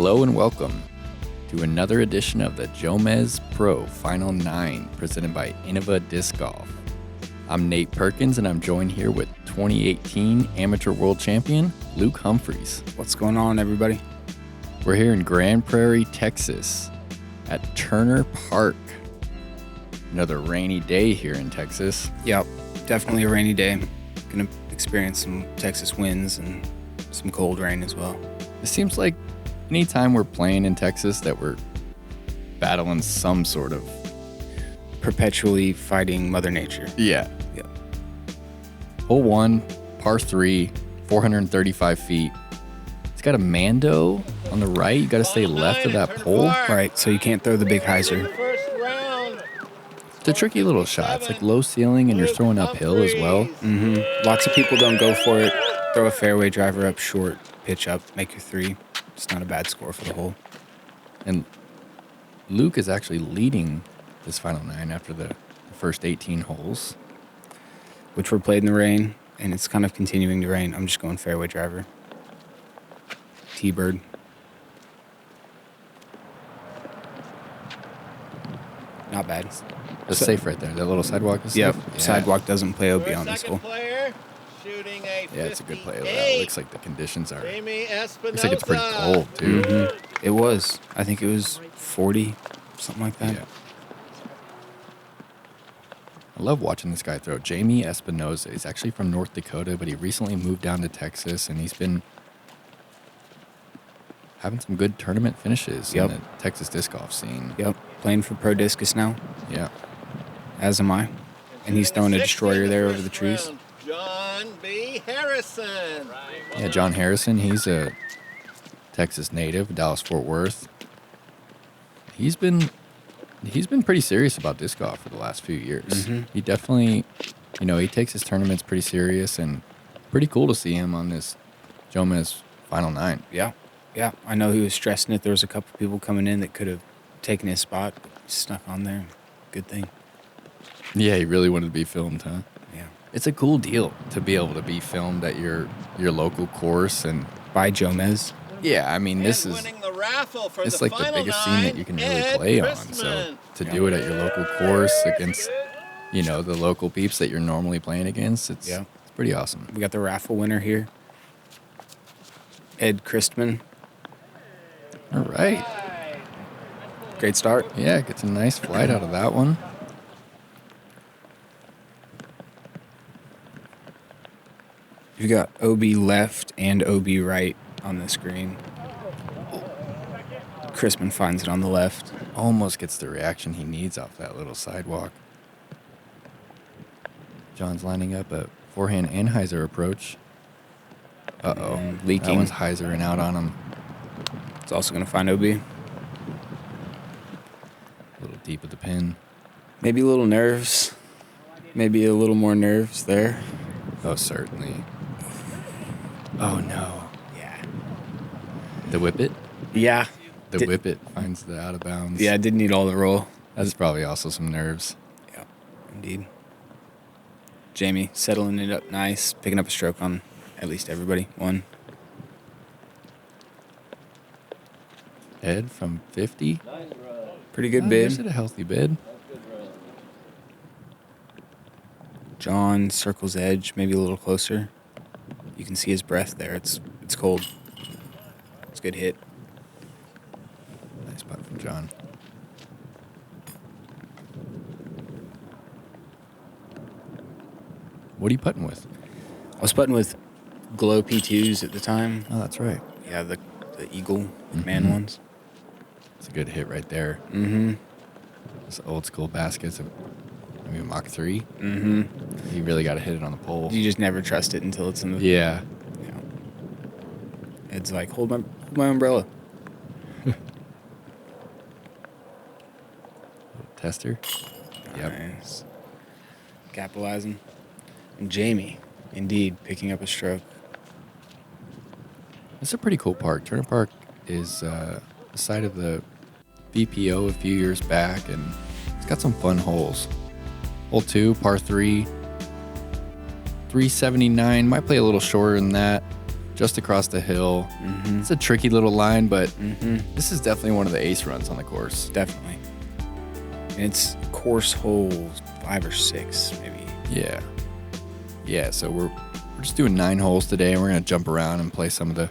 Hello and welcome to another edition of the JomezPro Final 9 presented by Innova Disc Golf. I'm Nate Perkins and I'm joined here with 2018 Amateur World Champion Luke Humphreys. What's going on, everybody? We're here in Grand Prairie, Texas at Turner Park. Another rainy day here in Texas. Yep, definitely a rainy day. Gonna experience some Texas winds and some cold rain as well. It seems like anytime we're playing in Texas that we're battling some sort of... Perpetually fighting Mother Nature. Yeah. Yep. Hole 1, par 3, 435 feet. It's got a Mando on the right. You got to stay left of that pole. Right, so you can't throw the big hyzer. It's a tricky little shot. It's like low ceiling and you're throwing uphill as well. Mm-hmm. Lots of people don't go for it. Throw a fairway driver up short, pitch up, make your 3. It's not a bad score for the hole. And Luke is actually leading this Final 9 after the first 18 holes. Which were played in the rain, and it's kind of continuing to rain. I'm just going fairway driver. T-bird. Not bad. It's safe right there. That little sidewalk is safe? Yep. Yeah. Sidewalk doesn't play OB on this hole. Yeah, it's a good play. It looks like the conditions are... Looks Looks like it's pretty cold, too. Mm-hmm. It was. I think it was 40, something like that. Yeah. I love watching this guy throw. Jamie Espinoza. He's actually from North Dakota, but he recently moved down to Texas, and he's been having some good tournament finishes in the Texas disc golf scene. Yep. Playing for Pro Discus now, Yeah. as am I. And he's throwing a destroyer there over the trees. John B. Harrison. Yeah, John Harrison, he's a Texas native, Dallas-Fort Worth. He's been pretty serious about disc golf for the last few years. Mm-hmm. He definitely, he takes his tournaments pretty serious, and pretty cool to see him on this Jomez Final 9. Yeah. Yeah. I know he was stressing it. There was a couple people coming in that could have taken his spot, but he snuck on there. Good thing. Yeah, he really wanted to be filmed, huh? Yeah. It's a cool deal to be able to be filmed at your local course. And By Jomez. yeah, I mean, this is... It's like the biggest scene that you can really play on. So to do it at your local course against, the local peeps that you're normally playing against, it's pretty awesome. We got the raffle winner here. Ed Christman. All right. Great start. Yeah, gets a nice flight out of that one. You got OB left and OB right on the screen. Christman finds it on the left. Almost gets the reaction he needs off that little sidewalk. John's lining up a forehand and hyzer approach. Uh-oh. Leaking. That one's hyzering out on him. It's also going to find OB. A little deep of the pin. Maybe a little nerves. Maybe a little more nerves there. Oh, certainly. Oh, no. Yeah. The whip it? Yeah. The whip it finds the out of bounds. Yeah, didn't need all the roll. That's probably also some nerves. Yeah, indeed. Jamie settling it up nice, picking up a stroke on at least everybody. 1. Ed from 50. Pretty good Is it bid. a healthy bid? John circles edge, maybe a little closer. You can see his breath there. It's cold. It's a good hit. Nice putt from John. What are you putting with? I was putting with Glow P2s at the time. Oh, that's right. Yeah, the Eagle man ones. It's a good hit right there. Mm-hmm. It's old school baskets. Maybe a Mach 3. Mm-hmm. You really got to hit it on the pole. You just never trust it until it's in the... Yeah. It's like, hold my umbrella. Tester. Yep. Nice. Capitalizing. And Jamie, indeed, picking up a stroke. It's a pretty cool park. Turner Park is the site of the VPO a few years back, and it's got some fun holes. Hole 2, par 3, 379. Might play a little shorter than that. just across the hill. Mm-hmm. It's a tricky little line, but Mm-hmm. this is definitely one of the ace runs on the course. Definitely. And it's course hole 5 or 6, maybe. Yeah. Yeah, so we're just doing 9 holes today, and we're going to jump around and play some of the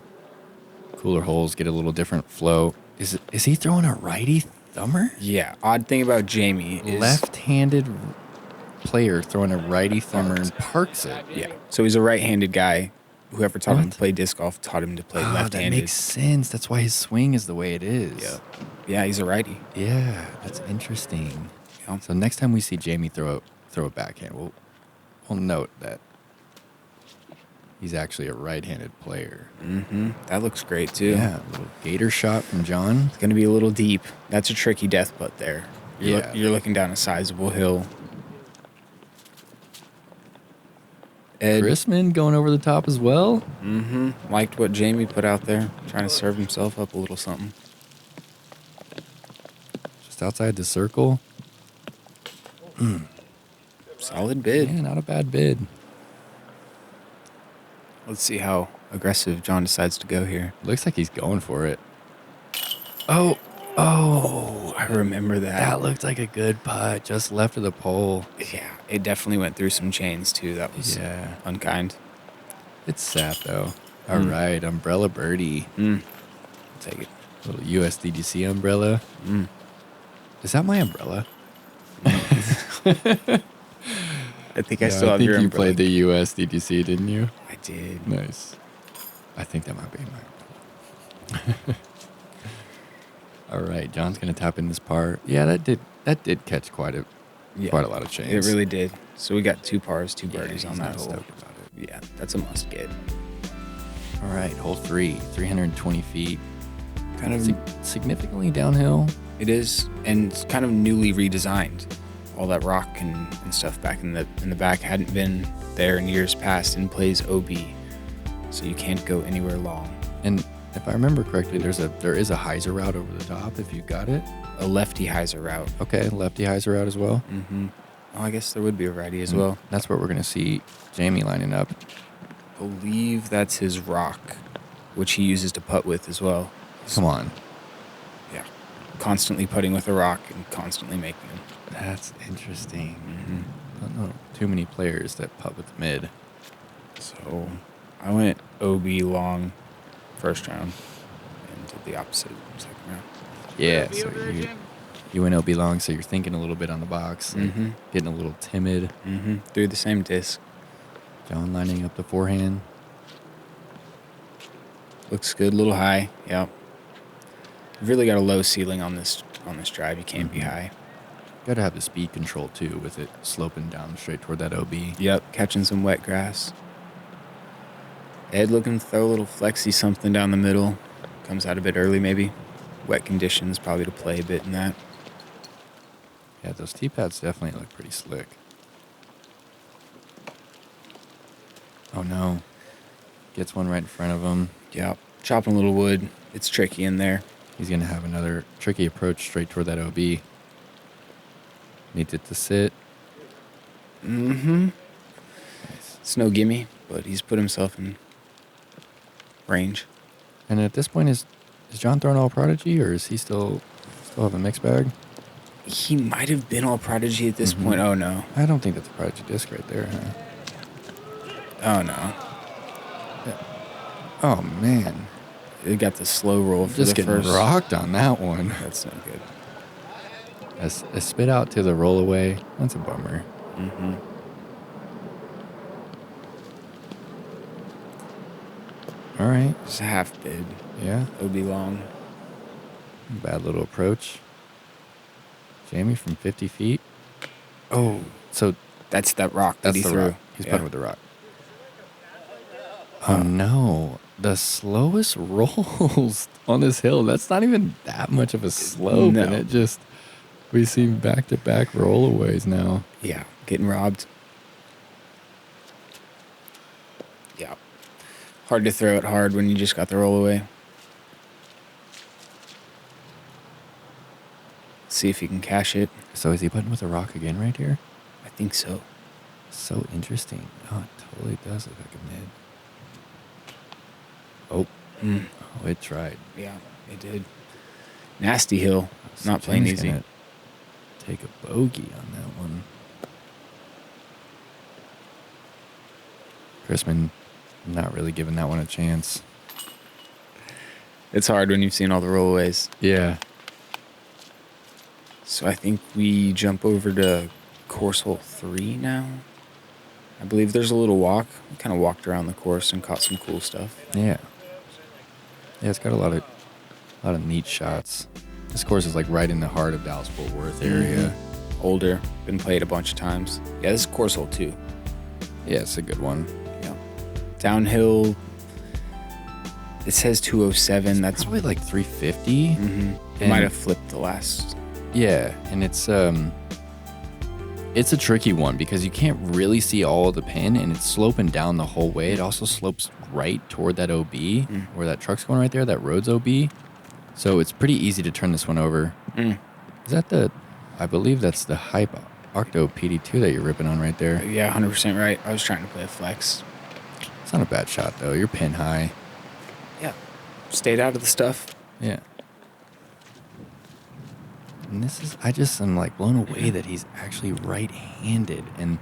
cooler holes, get a little different flow. Is he throwing a righty thumber? Yeah. Odd thing about Jamie is Left-handed player throwing a righty thumber and parks it. Yeah. So he's a right-handed guy. Whoever taught him What? to play disc golf taught him to play That left-handed. makes sense. That's why his swing is the way it is. Yeah. Yeah, he's a righty. Yeah, that's interesting. Yeah. So next time we see Jamie throw a backhand, we'll note that he's actually a right-handed player. Mm-hmm. That looks great, too. Yeah, a little gator shot from John. It's going to be a little deep. That's a tricky death putt there. You're looking down a sizable hill. Ed, Chrisman going over the top as well. mm-hmm, liked what Jamie put out there, trying to serve himself up a little something. Just outside the circle. Solid bid. Yeah, not a bad bid. Let's see how aggressive John decides to go here. Looks like he's going for it. Oh, I remember that looked like a good putt, just left of the pole. Yeah, it definitely went through some chains, too. That was Yeah. unkind. It's sap, though. All right, umbrella birdie. I'll take it. Little USDGC umbrella. Mm. Is that my umbrella? I think I still have your you umbrella. played the USDGC, didn't you? I did. Nice. I think that might be mine. All right, John's gonna tap in this par. Yeah, that did catch quite a lot of chains. It really did. So we got 2 pars, 2 birdies Yeah, on he's that not hole. stoked about it. Yeah, that's a must get. All right, hole 3, 320 feet. Kind of, Significantly downhill. it is, and it's kind of newly redesigned. All that rock and stuff back in the back hadn't been there in years past, and plays OB, so you can't go anywhere long. And if I remember correctly, there is a hyzer route over the top if you got it. A lefty hyzer route. Okay, lefty hyzer route as well. Mm-hmm. Oh, I guess there would be a righty as well. That's what we're gonna see Jamie lining up. Believe that's his rock, which he uses to putt with as well. Come on. Yeah. Constantly putting with a rock and constantly making them. That's interesting. Mm-hmm. I don't know too many players that putt with mid. So I went OB long first round and did the opposite second round. Yeah, so you went OB long, so you're thinking a little bit on the box, and Mm-hmm. getting a little timid. Mm-hmm. Through the same disc. John lining up the forehand. Looks good, a little high. Yep. You've really got a low ceiling on this drive. You can't be high. Got to have the speed control too, with it sloping down straight toward that OB. Yep, catching some wet grass. Ed looking to throw a little flexy something down the middle. Comes out a bit early maybe. Wet conditions probably to play a bit in that. Yeah, those tee pads definitely look pretty slick. Oh no. Gets one right in front of him. Yep. Chopping a little wood. It's tricky in there. He's going to have another tricky approach straight toward that OB. Needs it to sit. Mm-hmm. Nice. It's no gimme, but he's put himself in range. And at this point, is John throwing all prodigy, or is he still have a mixed bag? He might have been all prodigy at this point. Oh, no. I don't think that's a prodigy disc right there, huh? Oh, no. Oh, man. It got the slow roll for Just the getting first. rocked on that one. That's no good. A spit out to the roll away. That's a bummer. Mm-hmm. All right. It's a half bid. Yeah. OB long. Bad little approach. Jamie from 50 feet. Oh, so That's that rock that that's he the threw. rock. He's putting with the rock. Oh, no. The slowest rolls on this hill. That's not even that much of a slope. No. And it just, we see back-to-back rollaways now. Yeah, getting robbed. Yeah. Hard to throw it hard when you just got the roll away. See if you can cash it. So is he putting with a rock again right here? I think so. So interesting. Oh, it totally does look like a mid. Oh, it tried. Yeah, it did. Nasty hill. Not playing Jim's easy. gonna take a bogey on that one. Chrisman not really giving that one a chance. It's hard when you've seen all the rollaways. Yeah. So I think we jump over to course hole 3 now. I believe there's a little walk. We kind of walked around the course and caught some cool stuff. Yeah. Yeah, it's got a lot of neat shots. This course is like right in the heart of Dallas-Fort Worth area. Older, been played a bunch of times. Yeah, this is course hole 2. Yeah, it's a good one. Yeah. Downhill, it says 207. That's Probably like 350. It might have flipped the last. Yeah, and it's a tricky one because you can't really see all of the pin, and it's sloping down the whole way. It also slopes right toward that OB, where that truck's going right there, that road's OB. So it's pretty easy to turn this one over. Is that I believe that's the Hype Octo PD2 that you're ripping on right there. Yeah, 100% right. I was trying to play a flex. It's not a bad shot, though. You're pin high. Yeah. Stayed out of the stuff. Yeah. And I'm like blown away that he's actually right-handed, and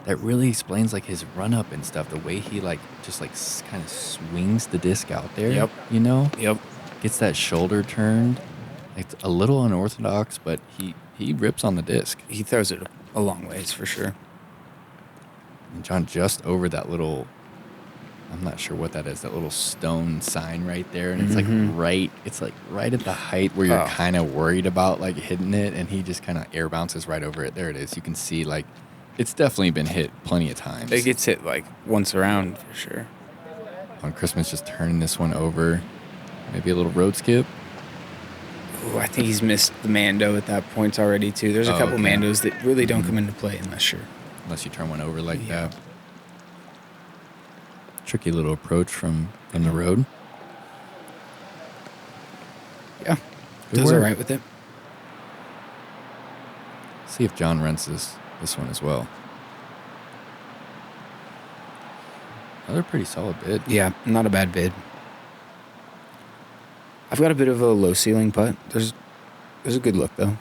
that really explains like his run-up and stuff, the way he like just like kind of swings the disc out there. Yep. You know? Yep. Gets that shoulder turned. It's a little unorthodox, but he rips on the disc. He throws it a long ways for sure. And John just over that little, I'm not sure what that is, that little stone sign right there. And it's like right at the height where you're kind of worried about like hitting it. And he just kind of air bounces right over it. There it is. You can see like, it's definitely been hit plenty of times. It gets hit like once around for sure. On Christmas, just turning this one over. Maybe a little road skip. Ooh, I think he's missed the Mando at that point already too. There's a couple okay. Mandos that really don't come into play unless Unless you turn one over like that. Tricky little approach from the road. Yeah. Good Does work. all right with it. See if John rents this one as well. Another pretty solid bid. Yeah, not a bad bid. I've got a bit of a low ceiling putt. There's a good look though.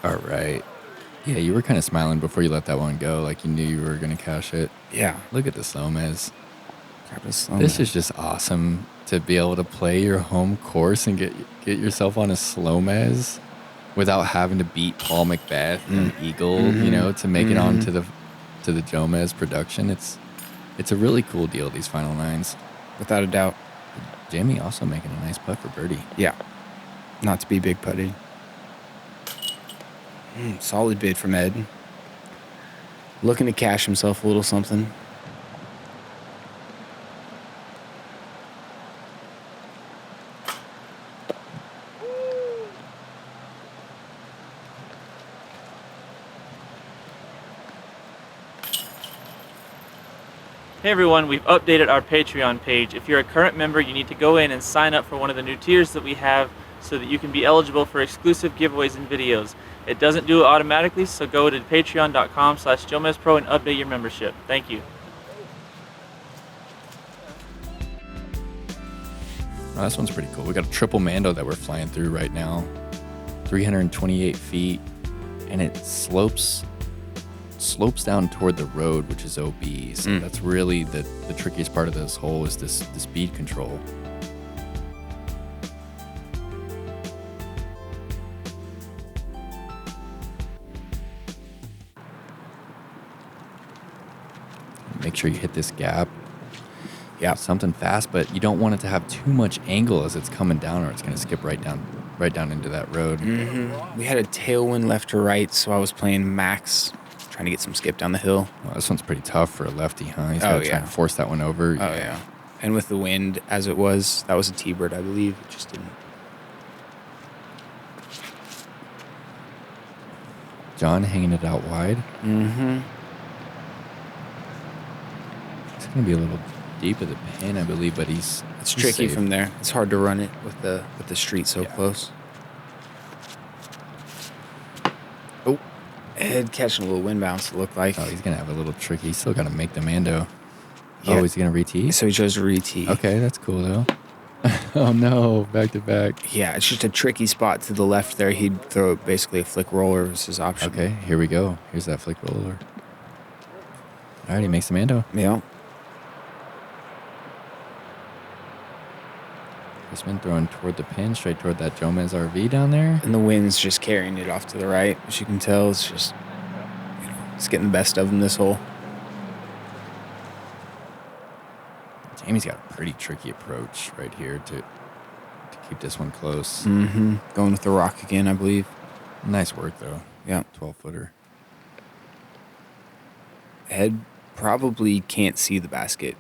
All right. Yeah, you were kind of smiling before you let that one go, like you knew you were going to cash it. Yeah. Look at the SloMez. Grab a SloMez. This is just awesome to be able to play your home course and get yourself on a SloMez without having to beat Paul Macbeth and Eagle, you know, to make it on to the Jomez production. It's a really cool deal, these Final 9s. Without a doubt. Jamie also making a nice putt for birdie. Yeah. Not to be big putty. Solid bid from Ed. Looking to cash himself a little something. Hey everyone, we've updated our Patreon page. If you're a current member, you need to go in and sign up for one of the new tiers that we have so that you can be eligible for exclusive giveaways and videos. It doesn't do it automatically, so go to patreon.com/JomezPro and update your membership. Thank you. Oh, this one's pretty cool. We got a triple Mando that we're flying through right now. 328 feet, and it slopes down toward the road, which is OB. So that's really the trickiest part of this hole is the speed control. Make sure you hit this gap. Yeah. Something fast, but you don't want it to have too much angle as it's coming down, or it's going to skip right down into that road. We had a tailwind left to right, so I was playing max, trying to get some skip down the hill. Well, this one's pretty tough for a lefty, huh? He's got to try and force that one over. Oh, yeah. And with the wind as it was, that was a T-bird, I believe. It just didn't. John hanging it out wide. It's going to be a little deep of the pin, I believe, but It's he's tricky safe. from there. It's hard to run it with the street so close. Oh, Ed catching a little wind bounce, it looked like. Oh, he's going to have a little tricky. He's still got to make the Mando. Yeah. Oh, is he gonna re-tee? So he chose to re-tee. Okay, that's cool though. Oh no, back to back. Yeah, it's just a tricky spot to the left there. He'd throw basically a flick roller was his option. Okay, here we go. Here's that flick roller. All right, he makes the Mando. Yeah. This one throwing toward the pin, straight toward that Jomez RV down there. And the wind's just carrying it off to the right. As you can tell, it's just, it's getting the best of him this hole. Jamie's got a pretty tricky approach right here to keep this one close. Mm-hmm. Going with the rock again, I believe. Nice work, though. Yeah. 12-footer. Head probably can't see the basket.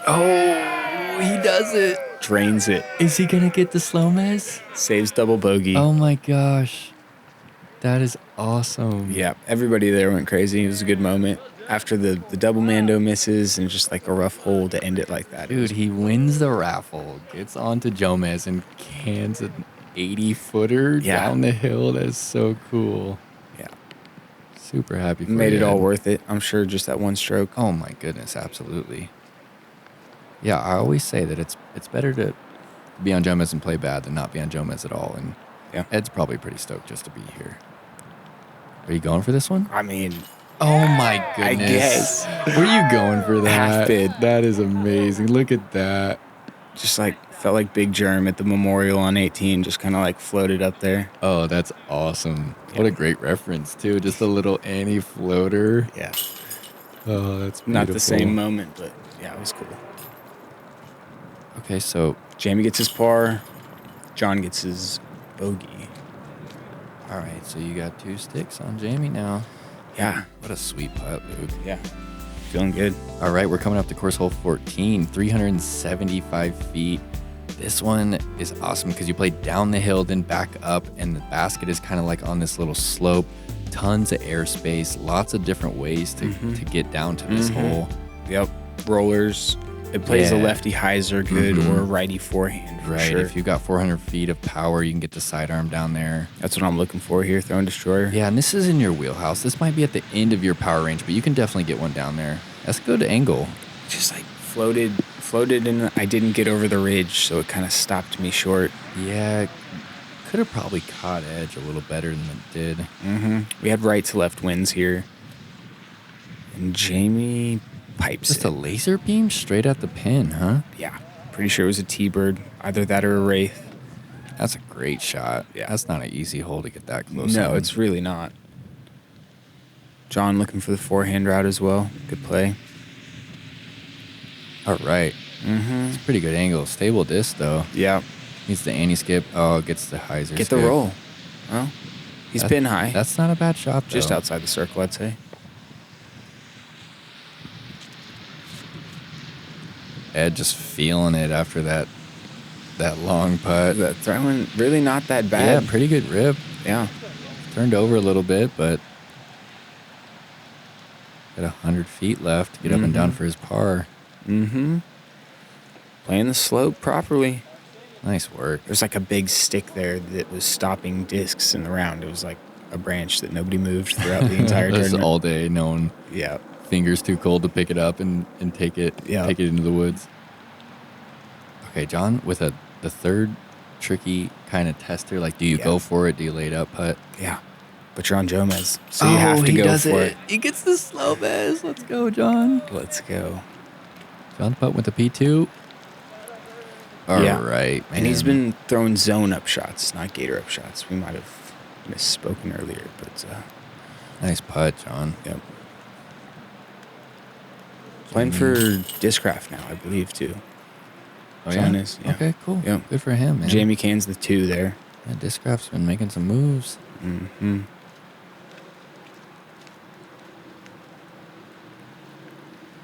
Oh, he does it. Drains it. Is he going to get the SloMez? Saves double bogey. Oh, my gosh. That is awesome. Yeah, everybody there went crazy. It was a good moment. After the double Mando misses and just like a rough hole to end it like that. Dude, he wins the raffle, gets onto Jomez, and cans an 80-footer down the hill. That is so cool. Yeah. Super happy for Made you, it all Ed. worth it. I'm sure just that one stroke. Oh, my goodness, absolutely. Yeah, I always say that it's better to be on Jomez and play bad than not be on Jomez at all. And Yeah. Ed's probably pretty stoked just to be here. Are you going for this one? I mean, Oh my I goodness. guess. Were you going for that? Half bid. That is amazing. Look at that. just like felt like Big Germ at the memorial on 18, just kind of like floated up there. Oh, that's awesome. What a great reference, too. Just a little Annie floater. Yeah. Oh, that's beautiful. Not the same moment, but yeah, it was cool. Okay, so, Jamie gets his par. John gets his bogey. all right, so you got 2 sticks on Jamie now. Yeah. What a sweet putt, Luke. Yeah. Feeling good. All right, we're coming up to course hole 14, 375 feet. This one is awesome because you play down the hill, then back up, and the basket is kind of like on this little slope. Tons of airspace, lots of different ways to get down to this hole. Yep. Rollers. It plays a Yeah. lefty hyzer good or a righty forehand for Right, sure. if you got 400 feet of power, you can get the sidearm down there. That's what I'm looking for here, throwing destroyer. Yeah, and this is in your wheelhouse. This might be at the end of your power range, but you can definitely get one down there. That's a good angle. Just like floated and I didn't get over the ridge, so it kind of stopped me short. Yeah, could have probably caught edge a little better than it did. Mm-hmm. We had right to left winds here. And Jamie pipes Just it. a laser beam straight at the pin, huh? Yeah. Pretty sure it was a T-bird, either that or a Wraith. That's a great shot. Yeah. That's not an easy hole to get that close No, on. it's really not. John looking for the forehand route as well. Good play. All right. Mm-hmm. It's a pretty good angle. Stable disc, though. Yeah. Needs the anti-skip. Oh, gets the hyzer Get skip. the roll. Well, he's That- pin high. That's not a bad shot, though. Just outside the circle, I'd say. Ed just feeling it after that long putt. The throwing really not that bad. Yeah, pretty good rip. Yeah. Turned over a little bit, but got 100 feet left to get up and down for his par. Mm-hmm. Playing the slope properly. Nice work. There's like a big stick there that was stopping discs in the round. It was like a branch that nobody moved throughout the entire This is tournament. all day knowing Yeah. fingers too cold to pick it up and take it into the woods. Okay, John, with the third tricky kind of tester, like, do you go for it? Do you lay it up putt? Yeah. But you're on Jomez, so you have to he go does for it. He gets the SloMez. Let's go, John. Let's go. John putt with the P2. All Yeah. right, man. And he's been throwing zone up shots, not gator up shots. We might have misspoken earlier, but nice putt, John. yep. Playing for Discraft now, I believe, too. Oh, John yeah? is, yeah. Okay, cool. Yep. Good for him, man. Jamie Can's the 2 there. Yeah, Discraft's been making some moves. Mm-hmm.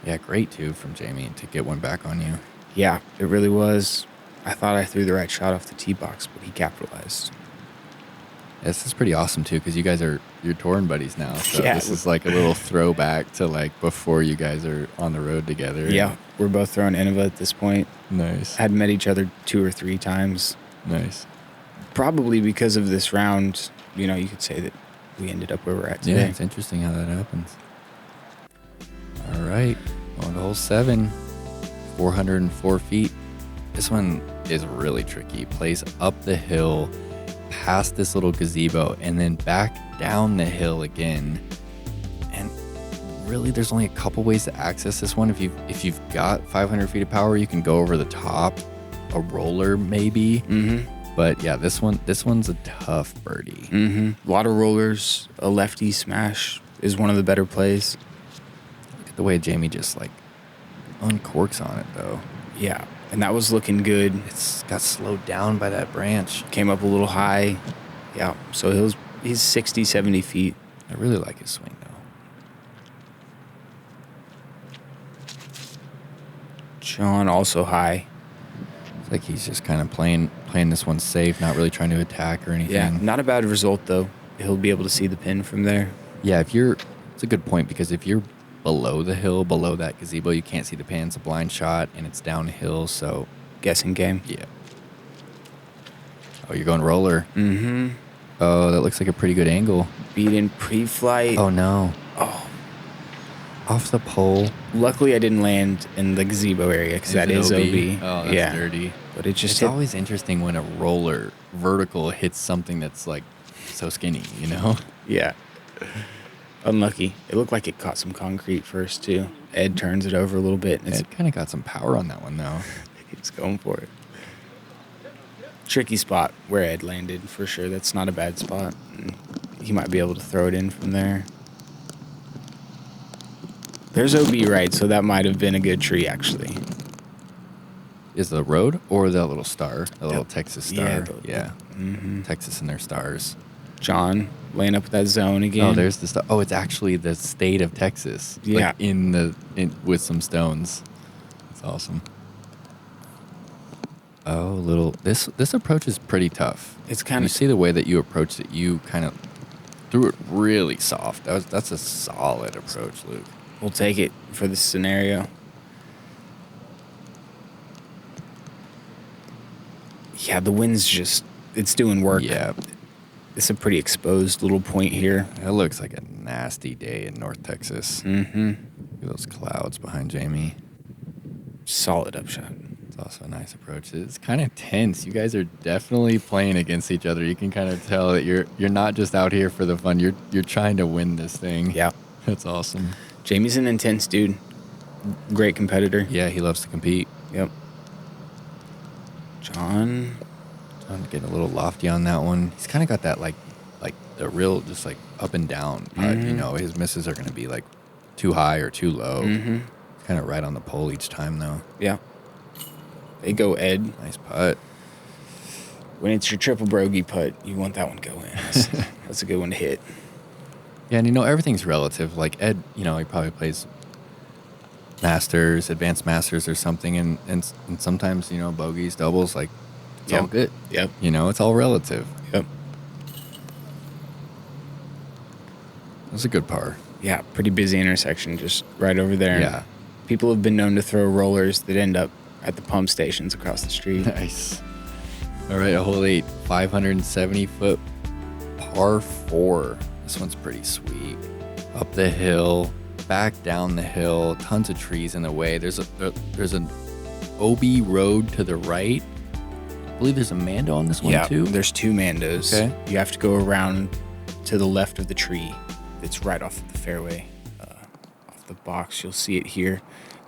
Yeah, great, too, from Jamie to get one back on you. Yeah, it really was. I thought I threw the right shot off the tee box, but he capitalized. This is pretty awesome, too, because you guys are your touring buddies now. So Yeah. this is like a little throwback to, like, before you guys are on the road together. Yeah, we're both throwing Innova at this point. Nice. Had met each other 2 or 3 times. Nice. Probably because of this round, you know, you could say that we ended up where we're at Yeah, today. it's interesting how that happens. All right. On to hole 7, 404 feet. This one is really tricky. Plays up the hill, past this little gazebo, and then back down the hill again. And really, there's only a couple ways to access this one. If you've got 500 feet of power, you can go over the top, a roller maybe. But yeah, this one's a tough birdie. A lot of rollers. A lefty smash is one of the better plays. Look at the way Jamie just like uncorks on it though. Yeah, and that was looking good. It's got slowed down by that branch. Came up a little high. Yeah, so he's 60, 70 feet. I really like his swing though. John also high. It's like he's just kind of playing this one safe, not really trying to attack or anything. Yeah, not a bad result though. He'll be able to see the pin from there. Yeah, it's a good point because if you're below the hill, below that gazebo, you can't see the pin. It's a blind shot and it's downhill, so Guessing game. yeah. Oh, you're going roller. Mm-hmm. Oh, that looks like a pretty good angle. Beat in pre-flight. Oh no. Oh. Off the pole. Luckily, I didn't land in the gazebo area because that is OB. Oh, that's yeah. dirty. But it just It's hit. always interesting when a roller vertical hits something that's like so skinny, you know? Yeah. Unlucky. It looked like it caught some concrete first, too. Ed turns it over a little bit. And It kind of got some power on that one though. He's going for it. Tricky spot where Ed landed, for sure. That's not a bad spot. He might be able to throw it in from there. There's OB right, so that might have been a good tree, actually. Is the road or the little star? The little Texas star. Yeah. Yeah. Texas and their stars. John laying up with that zone again. Oh, there's the star. Oh, it's actually the state of Texas. Yeah. Like with some stones. That's awesome. Oh, this approach is pretty tough. It's kind You of see the way that you approached it. You kind of threw it really soft. That's a solid approach, Luke. We'll take it for this scenario. Yeah, the wind's it's doing work. Yeah, It's a pretty exposed little point here. it looks like a nasty day in North Texas. Mm-hmm. Look at those clouds behind Jamie. Solid upshot. It's also a nice approach. It's kind of tense. You guys are definitely playing against each other. You can kind of tell that you're not just out here for the fun. You're trying to win this thing. Yeah. That's awesome. Jamie's an intense dude. Great competitor. Yeah, he loves to compete. Yep. John. I'm getting a little lofty on that one. He's kind of got that like the real just like up and down putt. You know, his misses are going to be like too high or too low. Kind of right on the pole each time though. Yeah. They go Ed. Nice putt. When it's your triple bogey putt, you want that one to go in. That's a good one to hit. Yeah, and everything's relative. Like Ed, he probably plays Masters, Advanced Masters or something, and sometimes, bogeys, doubles, like it's all good. Yep. It's all relative. Yep. That's a good par. Yeah, pretty busy intersection just right over there. Yeah. People have been known to throw rollers that end up at the pump stations across the street. Nice. All right, a hole 8, 570-foot par 4. This one's pretty sweet. Up the hill, back down the hill, tons of trees in the way. There's an OB road to the right. I believe there's a Mando on this one too. There's 2 Mandos. Okay. You have to go around to the left of the tree. It's right off the fairway, off the box. You'll see it here.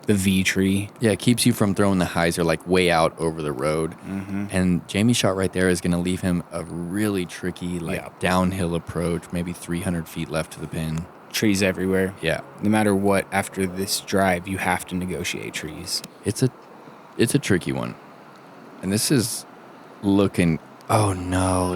The V tree. Yeah, it keeps you from throwing the hyzer like way out over the road. And Jamie's shot right there is going to leave him a really tricky downhill approach, maybe 300 feet left to the pin. Trees everywhere. Yeah. No matter what, after this drive, you have to negotiate trees. It's a tricky one. And this is looking... Oh, no.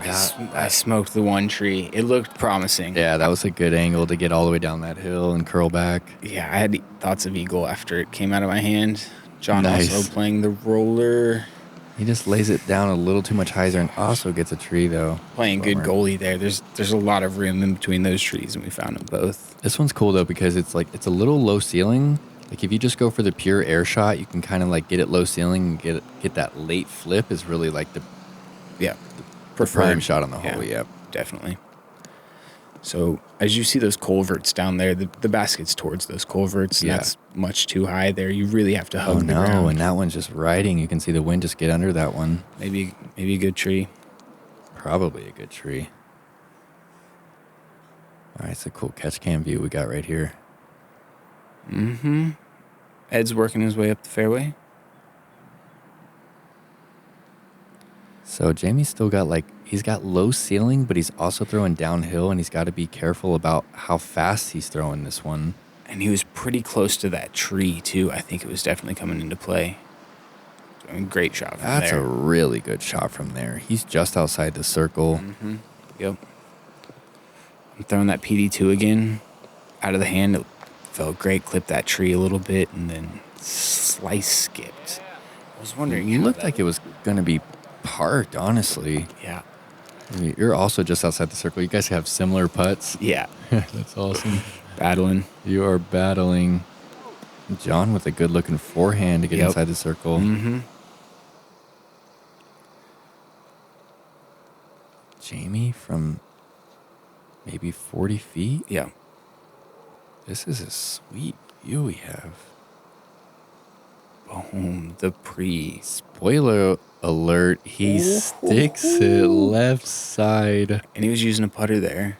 I smoked the one tree. It looked promising. Yeah, that was a good angle to get all the way down that hill and curl back. Yeah, I had thoughts of eagle after it came out of my hand. John Nice. also playing the roller. He just lays it down a little too much hyzer and also gets a tree, though. Playing good Bummer. goalie there. There's a lot of room in between those trees, and we found them both. This one's cool, though, because it's a little low ceiling. Like, if you just go for the pure air shot, you can kind of, get it low ceiling and get that late flip is really, the Yeah. prime shot on the hole, yeah. Definitely. So as you see those culverts down there, the basket's towards those culverts. And Yeah. that's much too high there. You really have to Oh, hug the no. ground. And that one's just riding. You can see the wind just get under that one. Maybe a good tree. Probably a good tree. All right, it's a cool catch cam view we got right here. Mm-hmm. Ed's working his way up the fairway. So Jamie's still got he's got low ceiling, but he's also throwing downhill, and he's got to be careful about how fast he's throwing this one. And he was pretty close to that tree, too. I think it was definitely coming into play. I mean, great shot from That's there. a really good shot from there. He's just outside the circle. Mm-hmm. Yep. I'm throwing that PD2 again. Out of the hand. It felt great. Clipped that tree a little bit, and then slice skipped. I was wondering. It how looked that- like it was going to be parked, honestly. Yeah. You're also just outside the circle. You guys have similar putts. Yeah. That's awesome. Battling. You are battling. John with a good-looking forehand to get Yep. inside the circle. Mm-hmm. Jamie from maybe 40 feet. Yeah. This is a sweet view we have. Boom. The pre. Spoiler alert, he sticks it left side. And he was using a putter there.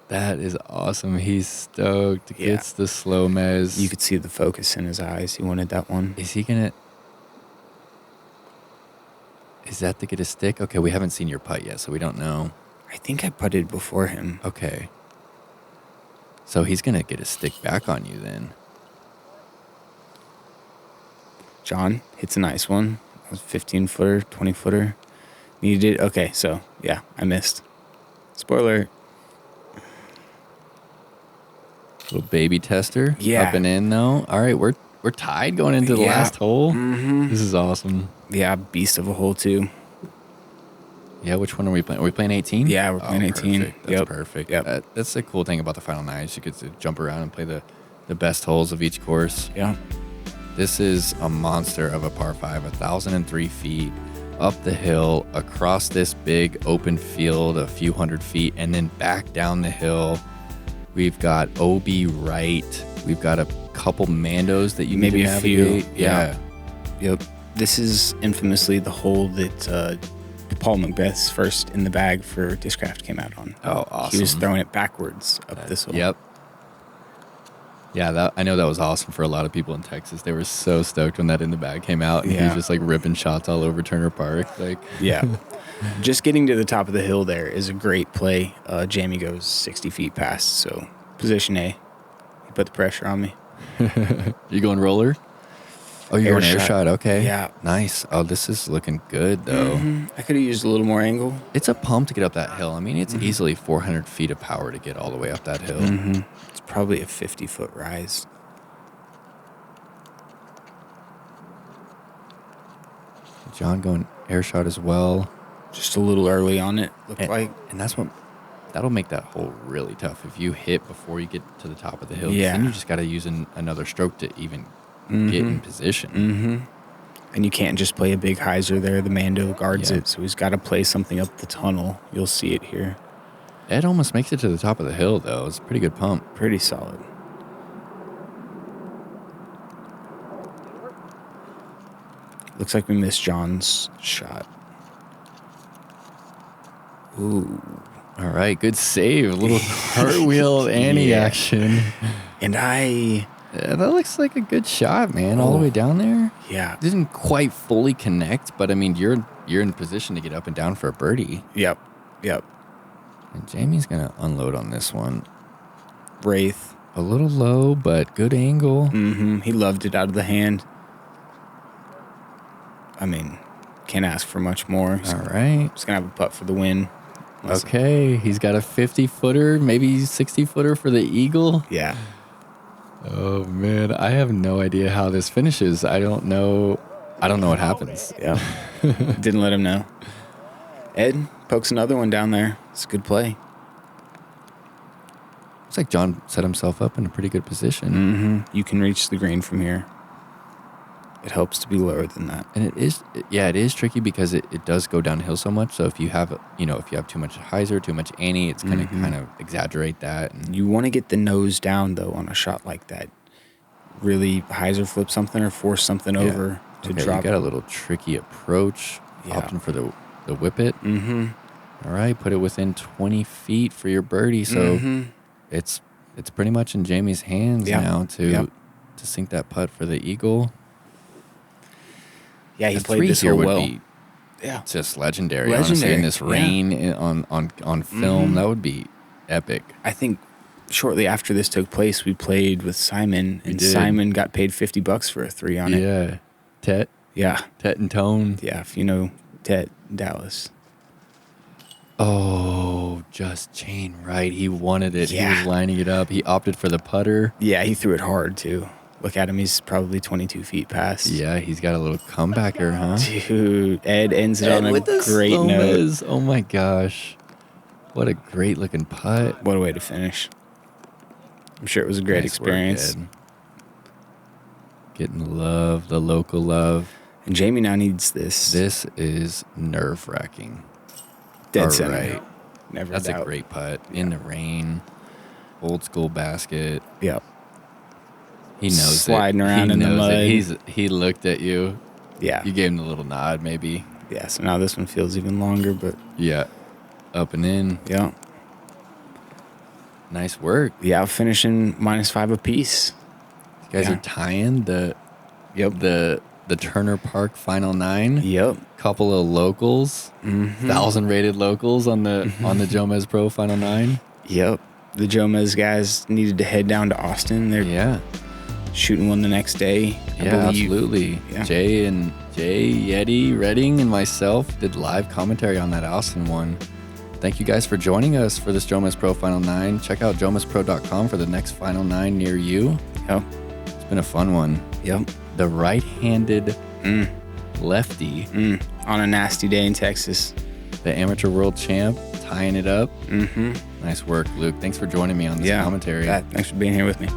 That is awesome. He's stoked. Yeah. Gets the SloMez. You could see the focus in his eyes. He wanted that one. Is he going to... Is that to get a stick? Okay, we haven't seen your putt yet, so we don't know. I think I putted before him. Okay. So he's going to get a stick back on you then. John hits a nice one. That was 15-footer, 20-footer. Needed it. Okay, so, yeah, I missed. Spoiler. Little baby tester. Yeah. Up and in, though. All right, we're tied going into the Yeah. last hole. Mm-hmm. This is awesome. Yeah, beast of a hole, too. Yeah, which one are we playing? Are we playing 18? Yeah, we're playing 18. Perfect. That's Yep. perfect. Yep. That's the cool thing about the Final 9 is you get to jump around and play the best holes of each course. Yeah. This is a monster of a par 5, 1,003 feet up the hill, across this big open field, a few hundred feet, and then back down the hill. We've got OB right. We've got a couple Mandos that you Maybe need to a few. navigate. Yeah. Yep. This is infamously the hole that Paul Macbeth's first in the bag for Discraft came out on. Oh, awesome. He was throwing it backwards up this hole. Yep. Yeah, I know that was awesome for a lot of people in Texas. They were so stoked when that in the bag came out. And he Yeah. was just like ripping shots all over Turner Park. Like, Yeah. Just getting to the top of the hill there is a great play. Jamie goes 60 feet past, so position A. He put the pressure on me. you going roller? Oh, you're Air going air shot. shot. Okay. Yeah. Nice. Oh, this is looking good, though. I could have used a little more angle. It's a pump to get up that hill. I mean, it's Mm-hmm. easily 400 feet of power to get all the way up that hill. It's probably a 50-foot rise. John going air shot as well. Just a little early on it, looked like. And that'll make that hole really tough if you hit before you get to the top of the hill. 'Cause Yeah. Then you just got to use another stroke to even get in position. Mm-hmm. And you can't just play a big hyzer there. The Mando guards Yeah. it, so he's got to play something up the tunnel. You'll see it here. Ed almost makes it to the top of the hill, though. It's a pretty good pump. Pretty solid. Looks like we missed John's shot. Ooh. All right, good save. A little cartwheel Annie Yeah. action. And Yeah, that looks like a good shot, man. All the way down there. yeah. Didn't quite fully connect, but I mean, you're in position to get up and down for a birdie. Yep. And Jamie's gonna unload on this one. Wraith. A little low, but good angle. Mm-hmm. He loved it out of the hand. I mean, can't ask for much more. He's All right. just going to have a putt for the win. Okay, he's got a 50-footer, maybe 60-footer for the eagle. Yeah. Oh man, I have no idea how this finishes. I don't know what happens. Yeah. Didn't let him know. Ed pokes another one down there. It's a good play. Looks like John set himself up in a pretty good position. Mm-hmm. You can reach the green from here. it helps to be lower than that. And it is tricky because it does go downhill so much. So if you have too much hyzer, too much Annie, it's going to kind of exaggerate that. And You want to get the nose down, though, on a shot like that. Really hyzer flip something or force something over to drop. You got a little tricky approach, opting for the whip it. Mm-hmm. All right, put it within 20 feet for your birdie. So it's pretty much in Jamie's hands now to sink that putt for the eagle. Yeah, he A played three this here hole would well. be Yeah. just legendary. Honestly, in this rain on film, that would be epic. I think shortly after this took place, we played with Simon, and did. Simon got paid $50 for a 3 on it. Yeah, Tet and Tone. Yeah, if you know Tet, Dallas. Oh, just chain right. He wanted it. Yeah. He was lining it up. He opted for the putter. Yeah, he threw it hard too. Look at him. He's probably 22 feet past. Yeah, he's got a little comebacker, huh? Dude, Ed ends it on a great note. SloMez. Oh my gosh. What a great looking putt. What a way to finish. I'm sure it was a great Nice work, experience. Ed. Getting love, the local love. And Jamie now needs this. This is nerve-wracking. Dead All center. right. Never That's doubt. a great putt. In the rain. Old school basket. Yep. He knows Sliding it. around He in the knows mud. it. He looked at you. Yeah. You gave him the little nod, maybe. Yeah, so now this one feels even longer, but Yeah. Up and in. yeah. Nice work. Yeah, finishing -5 apiece. You guys are tying the Turner Park Final 9. Yep. Couple of locals. 1,000 rated locals on the JomezPro Final 9. Yep. The Jomez guys needed to head down to Austin. They're Yeah. shooting one the next day. I Yeah, believe. absolutely. Yeah. Jay, Yeti, Redding, and myself did live commentary on that Austin one. Thank you guys for joining us for this JomezPro Final 9. Check out JomezPro.com for the next Final 9 near you. Yep. It's been a fun one. Yep. The right-handed lefty, On a nasty day in Texas. the amateur world champ, tying it up. Mm-hmm. Nice work, Luke. Thanks for joining me on this commentary. Thanks for being here with me.